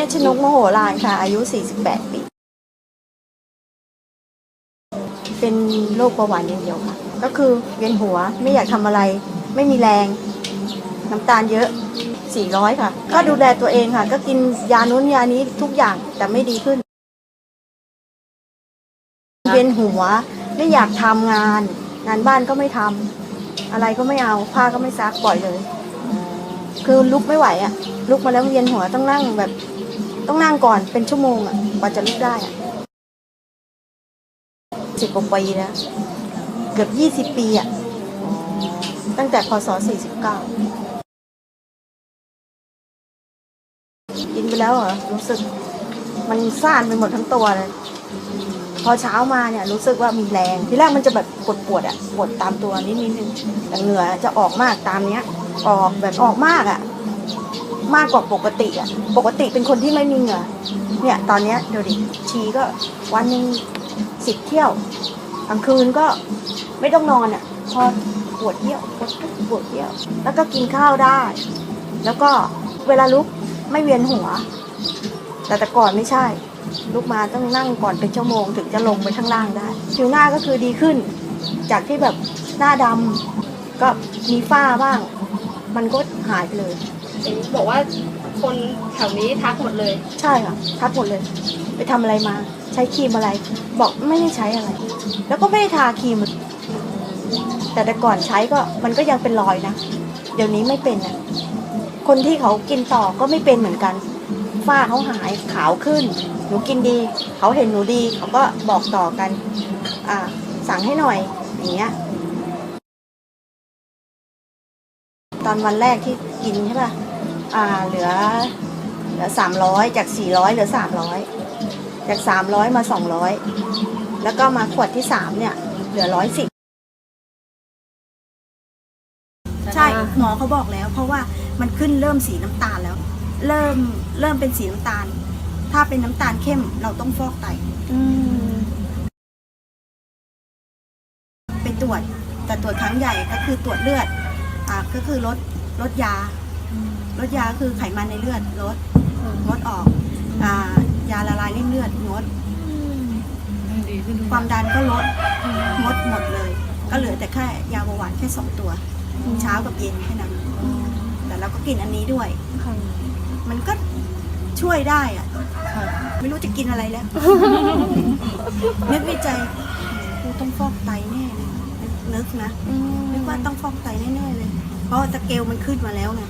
นชนก มโหฬารค่ะอายุ48 ปีเป็นโรคเบาหวานอย่างเดียวค่ะก็คือเวียนหัวไม่อยากทำอะไรไม่มีแรงน้ำตาลเยอะ400ค่ะก็ดูแลตัวเองค่ะก็กินยานู้นยานี้ทุกอย่างแต่ไม่ดีขึ้นเวียนหัวไม่อยากทำงานบ้านก็ไม่ทำอะไรก็ไม่เอาผ้าก็ไม่ซักปล่อยเลยคือลุกไม่ไหวอ่ะลุกมาแล้วเวียนหัวต้องนั่งแบบต้องนั่งก่อนเป็นชั่วโมงอ่ะกว่าจะลุกได้อ่ะ10 กว่าปีแล้วเกือบ20 ปีอ่ะตั้งแต่พศ49กินไปแล้วเหรอรู้สึกมันซ่านไปหมดทั้งตัวเลยพอเช้ามาเนี่ยรู้สึกว่ามีแรงทีแรกมันจะแบบปวดอ่ะปวดตามตัวนิดนึงแต่เหงื่อจะออกมากตามเนี้ยออกแบบออกมากอ่ะมากกว่าปกติอ่ะปกติเป็นคนที่ไม่มีเหงื่อเนี่ยตอนเนี้ยเดี๋ยวดิชีก็วันนึง10 เที่ยวกลางคืนก็ไม่ต้องนอนอ่ะพอปวดเยี่ยวปวดเยี่ยวแล้วก็กินข้าวได้แล้วก็เวลาลุกไม่เวียนหัวแต่ก่อนไม่ใช่ลุกมาต้องนั่งก่อนเป็นชั่วโมงถึงจะลงไปข้างล่างได้ผิวหน้าก็คือดีขึ้นจากที่แบบหน้าดำก็มีฝ้าบ้างมันก็หายไปเลยบอกว่าคนแถวนี้ทักหมดเลยใช่ค่ะทักหมดเลยไปทำอะไรมาใช้ครีมอะไรบอกไม่ได้ใช้อะไรแล้วก็ไม่ได้ทาครีมแต่ก่อนใช้ก็มันก็ยังเป็นรอยนะเดี๋ยวนี้ไม่เป็นอ่ะคนที่เขากินต่อก็ไม่เป็นเหมือนกันฝ้าเขาหายขาวขึ้นหนูกินดีเขาเห็นหนูดีเขาก็บอกต่อกันสั่งให้หน่อยอย่างเงี้ยตอนวันแรกที่กินใช่ป่ะเหลือ300จาก400เหลือ300จาก300มา200แล้วก็มาขวดที่3เนี่ยเหลือ110ใช่หมอเขาบอกแล้วเพราะว่ามันขึ้นเริ่มสีน้ำตาลแล้วเริ่มเป็นสีน้ำตาลถ้าเป็นน้ำตาลเข้มเราต้องฟอกไตไปตรวจแต่ตรวจครั้งใหญ่ก็คือตรวจเลือดก็คือลดยาคือไขมันในเลือดงดออกยาละลายริ่มเลือดงดความดันก็ลดงดหมดเลยก็เหลือแต่แค่ยาเบาหวานแค่2 ตัวเช้ากับเย็นแค่นั้นแต่เราก็กินอันนี้ด้วยมันก็ช่วยได้อะไม่รู้จะกินอะไรแล้วนึกในใจกูต้องฟอกไตแน่เลยนึกว่าต้องฟอกไตแน่ๆเลยเพราะสเกลมันขึ้นมาแล้วไง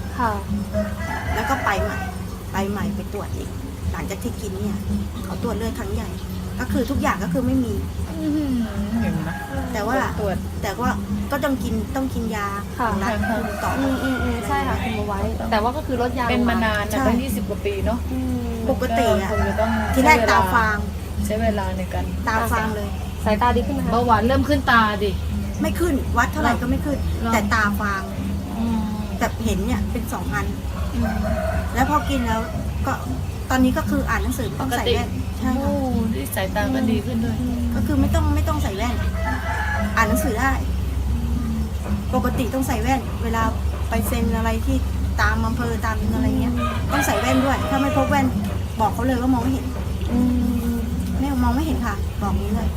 แล้วก็ไปใหม่ไปตรวจอีกหลังจากที่กินเนี่ยเขาตรวจเลือดครั้งใหญ่ก็คือทุกอย่างก็คือไม่มีแต่ว่าก็ต้องกินยารัดคุมต่อใช่ค่ะคุมเอาไว้แต่ว่าก็คือลดยาเป็นมานานตั้ง20 กว่าปีเนาะปกติอ่ะที่แรกตาฟางใช้เวลาในการตาฟางเลยสายตาดีขึ้นไหมคะเบาหวานเริ่มขึ้นตาดิไม่ขึ้นวัดเท่าไหร่ก็ไม่ขึ้นแต่ตาฟางแบบเห็นเนี่ยเป็น2 อันแล้วพอกินแล้วก็ตอนนี้ก็คืออ่านหนังสือต้องใส่แว่นใช่ค่ะที่สายตาก็ดีขึ้นด้วยก็คือไม่ต้องใส่แว่นอ่านหนังสือได้ปกติต้องใส่แว่นเวลาไปเซ็นอะไรที่ตามอำเภอตามอะไรเงี้ยต้องใส่แว่นด้วยถ้าไม่พกแว่นบอกเขาเลยว่ามองไม่เห็นไม่มองไม่เห็นค่ะบอกนี้เลย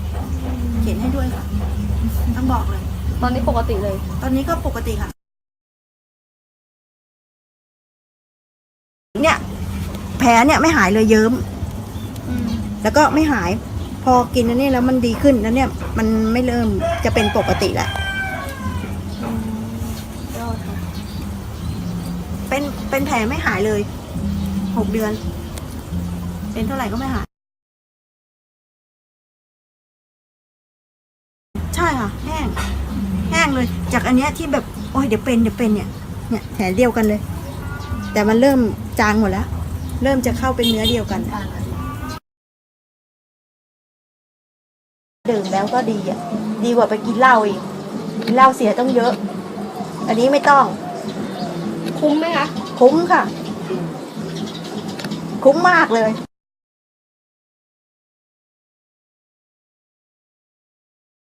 เขียนให้ด้วยค่ะต้องบอกเลยตอนนี้ปกติเลยตอนนี้ก็ปกติค่ะเนี่ยแผลเนี่ยไม่หายเลยเยิ้มแล้วก็ไม่หายพอกินอันนี้แล้วมันดีขึ้นแล้วเนี่ยมันไม่เริ่มจะเป็นปกติแล้วเป็นแผลไม่หายเลย6 เดือนเป็นเท่าไหร่ก็ไม่หายใช่ค่ะแห้งเลยจากอันเนี้ยที่แบบโอ้ยเดี๋ยวเป็นเนี่ยแผลเดียวกันเลยแต่มันเริ่มจางหมดแล้วเริ่มจะเข้าเป็นเนื้อเดียวกันดื่มแล้วก็ดีอ่ะดีกว่าไปกินเหล้าอีกกินเหล้าเสียต้องเยอะอันนี้ไม่ต้องคุ้มไหมคะคุ้มค่ะคุ้มมากเลย